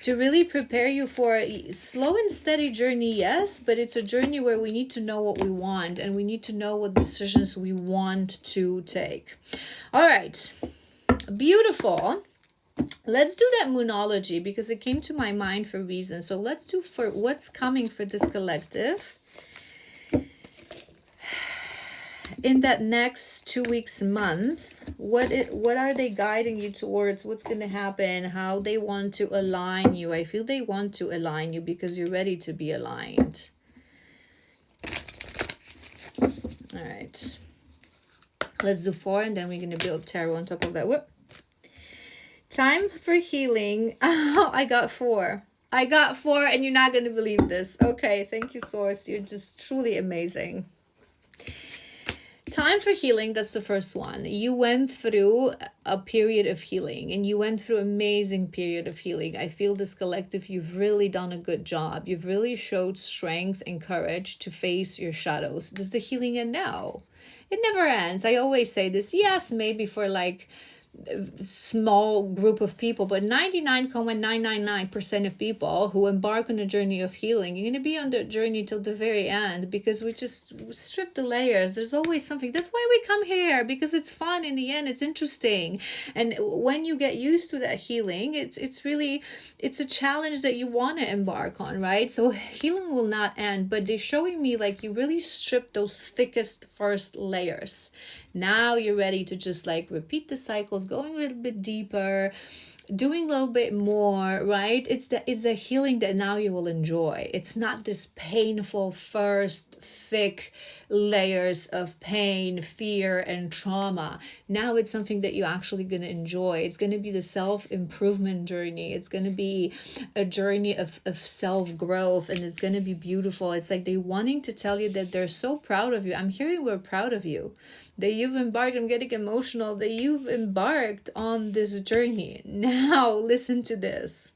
S1: to really prepare you for a slow and steady journey, yes, but it's a journey where we need to know what we want, and we need to know what decisions we want to take. All right, beautiful. Let's do that Moonology, because it came to my mind for a reason. So let's do for what's coming for this collective in that next 2 weeks, month. What are they guiding you towards? What's going to happen? How they want to align you? I feel they want to align you because you're ready to be aligned. All right. Let's do 4, and then we're going to build tarot on top of that. Whoop. Time for healing. Oh, I got 4. I got 4, and you're not going to believe this. Okay, thank you, Source. You're just truly amazing. Time for healing, that's the first one. You went through a period of healing, and you went through an amazing period of healing. I feel this collective, you've really done a good job. You've really showed strength and courage to face your shadows. Does the healing end now? It never ends. I always say this. Yes, maybe for like small group of people, but 99.999% of people who embark on a journey of healing, you're going to be on the journey till the very end, because we just strip the layers. There's always something. That's why we come here, because it's fun. In the end, it's interesting. And when you get used to that healing, it's a challenge that you want to embark on, right? So healing will not end, but they're showing me like you really strip those thickest first layers. Now you're ready to just like repeat the cycles, going a little bit deeper, doing a little bit more, right? It's a healing that now you will enjoy. It's not this painful first thick layers of pain, fear, and trauma. Now it's something that you're actually going to enjoy. It's going to be the self-improvement journey. It's going to be a journey of self-growth, and it's going to be beautiful. It's like they're wanting to tell you that they're so proud of you. I'm hearing we're proud of you, that you've embarked, I'm getting emotional, that you've embarked on this journey. Now Now, listen to this.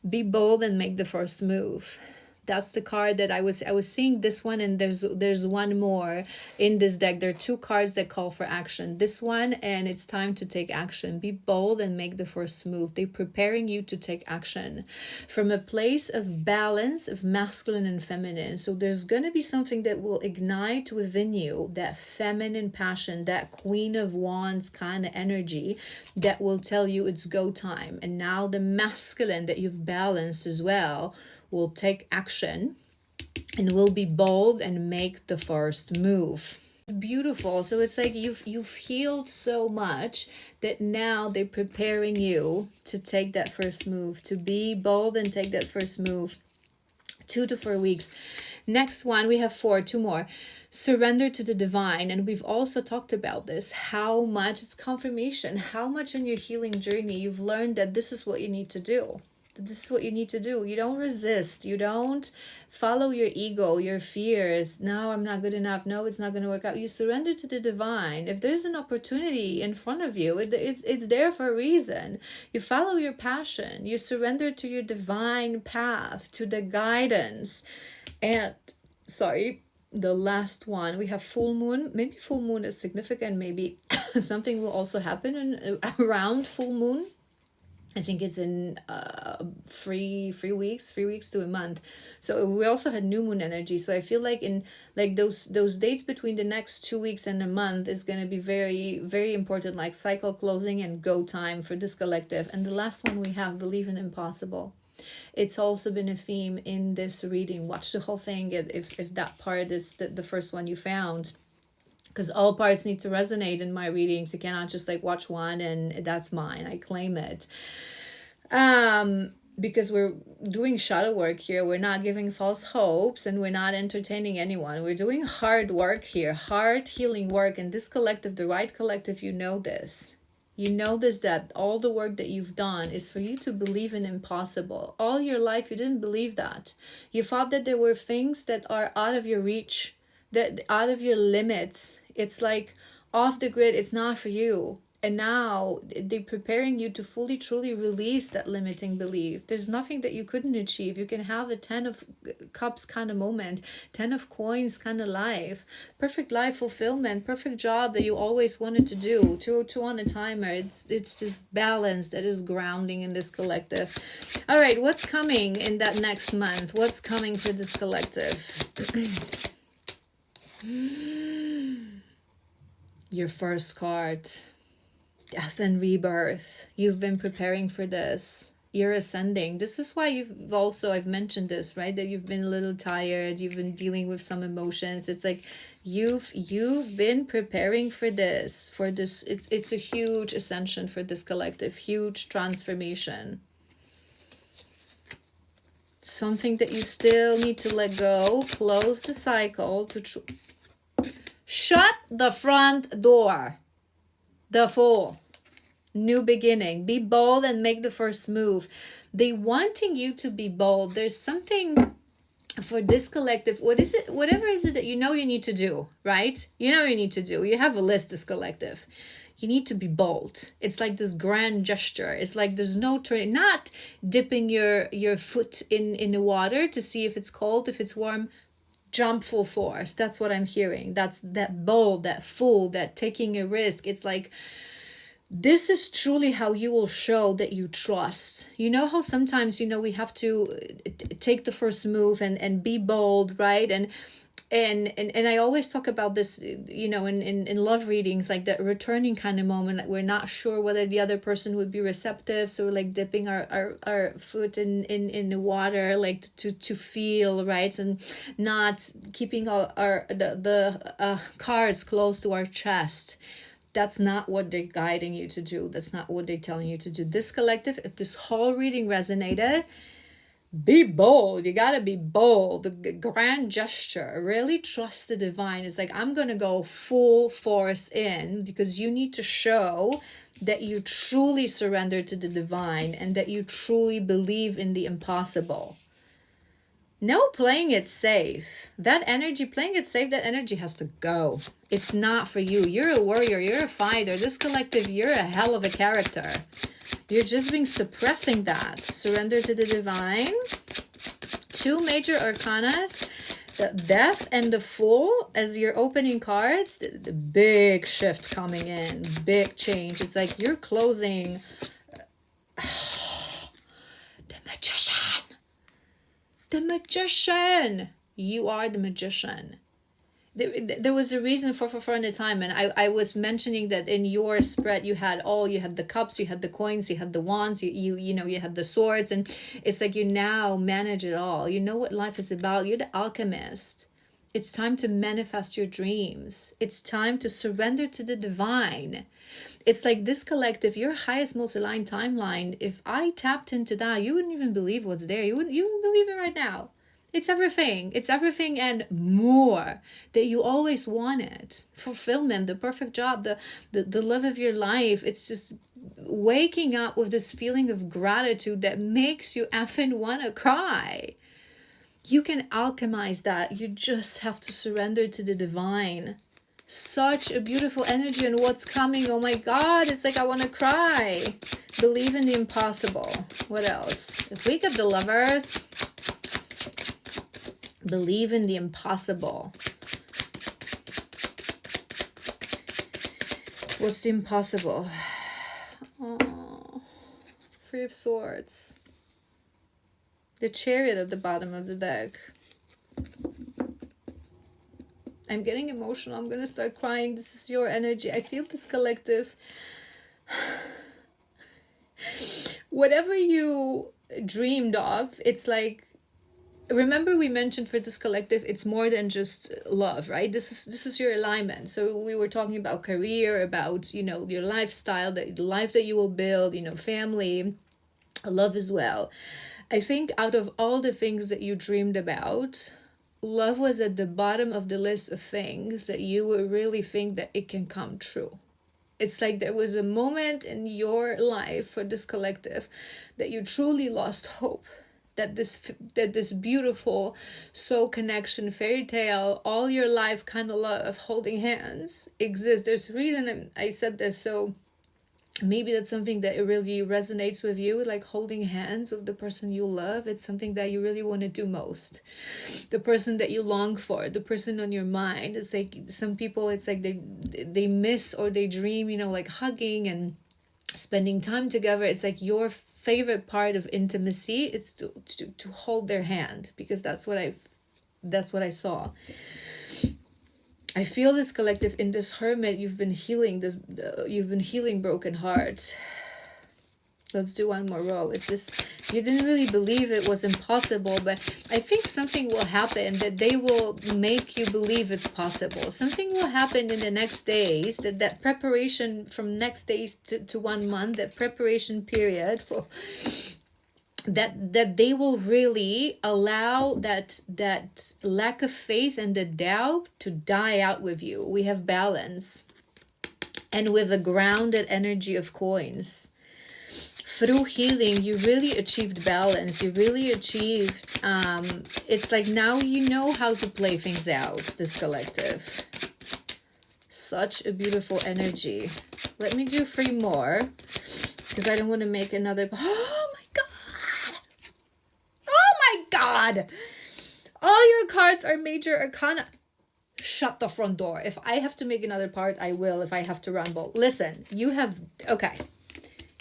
S1: Be bold and make the first move. That's the card that I was seeing this one, and there's one more in this deck. There are two cards that call for action. This one, and it's time to take action. Be bold and make the first move. They're preparing you to take action from a place of balance of masculine and feminine. So there's going to be something that will ignite within you that feminine passion, that Queen of Wands kind of energy that will tell you it's go time. And now the masculine that you've balanced as well will take action and will be bold and make the first move. It's beautiful. So it's like you've healed so much that now they're preparing you to take that first move, to be bold and take that first move. 2 to 4 weeks. Next one, we have two more. Surrender to the divine. And we've also talked about this, how much it's confirmation, how much in your healing journey you've learned that this is what you need to do. This is what you need to do. You don't resist. You don't follow your ego, your fears. No, I'm not good enough. No, it's not going to work out. You surrender to the divine. If there's an opportunity in front of you, it's there for a reason. You follow your passion. You surrender to your divine path, to the guidance. And, the last one, we have full moon. Maybe full moon is significant. Maybe something will also happen around full moon. I think it's in 3 weeks to a month. So we also had new moon energy. So I feel like in like those dates between the next 2 weeks and a month is going to be very, very important, like cycle closing and go time for this collective. And the last one we have, believe in impossible. It's also been a theme in this reading. Watch the whole thing if that part is the first one you found. Because all parts need to resonate in my readings. You cannot just like watch one and that's mine. I claim it. Because we're doing shadow work here. We're not giving false hopes and we're not entertaining anyone. We're doing hard work here. Hard healing work. And this collective, the right collective, you know this. You know this, that all the work that you've done is for you to believe in impossible. All your life you didn't believe that. You thought that there were things that are out of your reach, that out of your limits. It's like off the grid. It's not for you. And now they're preparing you to fully, truly release that limiting belief. There's nothing that you couldn't achieve. You can have a 10 of cups kind of moment, 10 of coins kind of life, perfect life fulfillment, perfect job that you always wanted to do. Two on a timer. It's this balance that is grounding in this collective. All right, what's coming in that next month? What's coming for this collective? Your first card, death and rebirth. You've been preparing for this. You're ascending. This is why I've mentioned this, right? That you've been a little tired. You've been dealing with some emotions. It's like you've been preparing for this. It's a huge ascension for this collective, huge transformation. Something that you still need to let go. Close the cycle to shut the front door. The Fool. New beginning. Be bold and make the first move. They wanting you to be bold. There's something for this collective. What is it? Whatever is it that you know you need to do, right? You know you need to do. You have a list, this collective. You need to be bold. It's like this grand gesture. It's like there's no turning, not dipping your foot in the water to see if it's cold, if it's warm. Jump full force. That's what I'm hearing. That's that bold, that fool, that taking a risk. It's like, this is truly how you will show that you trust. You know how sometimes, we have to take the first move and be bold, right? And I always talk about this, in love readings, like that returning kind of moment. Like we're not sure whether the other person would be receptive. So we're like dipping our foot in the water, like to feel, right? And not keeping the cards close to our chest. That's not what they're guiding you to do. That's not what they're telling you to do. This collective, if this whole reading resonated, be bold. You gotta be bold. The grand gesture. Really trust the divine. It's like, I'm gonna go full force in, because you need to show that you truly surrender to the divine and that you truly believe in the impossible. No playing it safe. That energy, playing it safe, that energy has to go. It's not for you. You're a warrior. You're a fighter. This collective, you're a hell of a character. You're just being suppressing that. Surrender to the divine. 2 major arcanas, the Death and the Fool as your opening cards. The big shift coming in. Big change. It's like you're closing. The Magician. The Magician. You are the Magician. There was a reason for in the time, and I was mentioning that in your spread you had the cups, you had the coins, you had the wands, you know, you had the swords, and it's like you now manage it all. You know what life is about. You're the alchemist. It's time to manifest your dreams. It's time to surrender to the divine. It's like this collective, your highest, most aligned timeline. If I tapped into that, you wouldn't even believe what's there. You wouldn't believe it right now. It's everything. It's everything and more that you always wanted. Fulfillment, the perfect job, the love of your life. It's just waking up with this feeling of gratitude that makes you effing want to cry. You can alchemize that. You just have to surrender to the divine. Such a beautiful energy and what's coming. Oh my God, it's like I want to cry. Believe in the impossible. What else? If we get the Lovers, believe in the impossible. What's the impossible? Oh, 3 of Swords. The Chariot at the bottom of the deck. I'm getting emotional. I'm going to start crying. This is your energy. I feel this collective. Whatever you dreamed of, it's like, remember we mentioned for this collective, it's more than just love, right? This is your alignment. So we were talking about career, about, you know, your lifestyle, the life that you will build, you know, family, love as well. I think out of all the things that you dreamed about, love was at the bottom of the list of things that you would really think that it can come true. It's like there was a moment in your life for this collective that you truly lost hope. That this beautiful soul connection, fairy tale, all your life kind of love, holding hands exists. There's a reason I said this, so maybe that's something that it really resonates with you, like holding hands with the person you love. It's something that you really want to do most. The person that you long for, the person on your mind. It's like some people, it's like they miss or they dream, you know, like hugging and spending time together. It's like your favorite part of intimacy. It's to hold their hand, because that's what I saw. I feel this collective in this Hermit. You've been healing broken heart. Let's do one more row. It's this, you didn't really believe it was impossible, but I think something will happen that they will make you believe it's possible. Something will happen in the next days, that preparation from next days to 1 month, that preparation period, that they will really allow that lack of faith and the doubt to die out with you. We have balance, and with a grounded energy of coins. Through healing, you really achieved balance. You really achieved, it's like now you know how to play things out, this collective. Such a beautiful energy. Let me do 3 more, because I don't want to make another. Oh my God. Oh my God. All your cards are major arcana. Shut the front door. If I have to make another part, I will. If I have to ramble. Listen, you have, okay.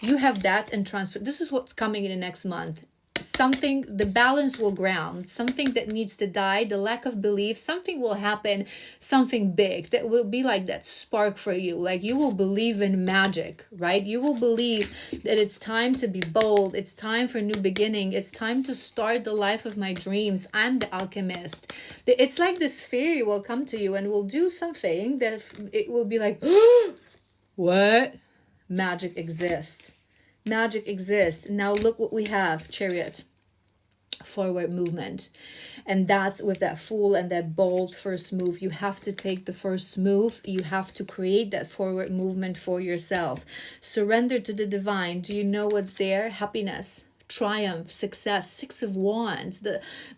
S1: You have that and transfer. This is what's coming in the next month. Something, the balance will ground. Something that needs to die, the lack of belief, something will happen, something big that will be like that spark for you. Like you will believe in magic, right? You will believe that it's time to be bold. It's time for a new beginning. It's time to start the life of my dreams. I'm the alchemist. It's like this fairy will come to you and will do something that it will be like, what? Magic exists. Magic exists. Now look what we have. Chariot. Forward movement. And that's with that Fool and that bold first move. You have to take the first move. You have to create that forward movement for yourself. Surrender to the divine. Do you know what's there? Happiness. triumph, success, Six of Wands.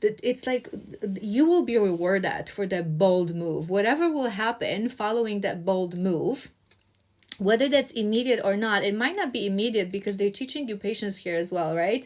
S1: It's like you will be rewarded for that bold move. Whatever will happen following that bold move, whether that's immediate or not, it might not be immediate because they're teaching you patience here as well, right?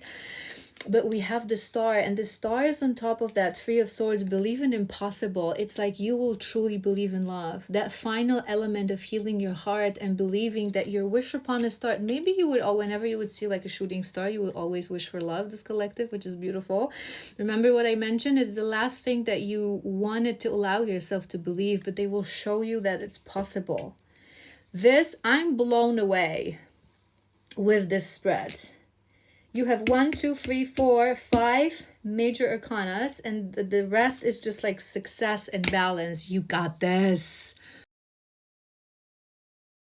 S1: But we have the star, and the star is on top of that Three of Swords. Believe in impossible. It's like you will truly believe in love. That final element of healing your heart and believing that your wish upon a star, maybe you would, whenever you would see like a shooting star, you would always wish for love, this collective, which is beautiful. Remember what I mentioned? It's the last thing that you wanted to allow yourself to believe, but they will show you that it's possible. This, I'm blown away with this spread. You have 1, 2, 3, 4, 5 major arcanas, and the rest is just like success and balance. You got this.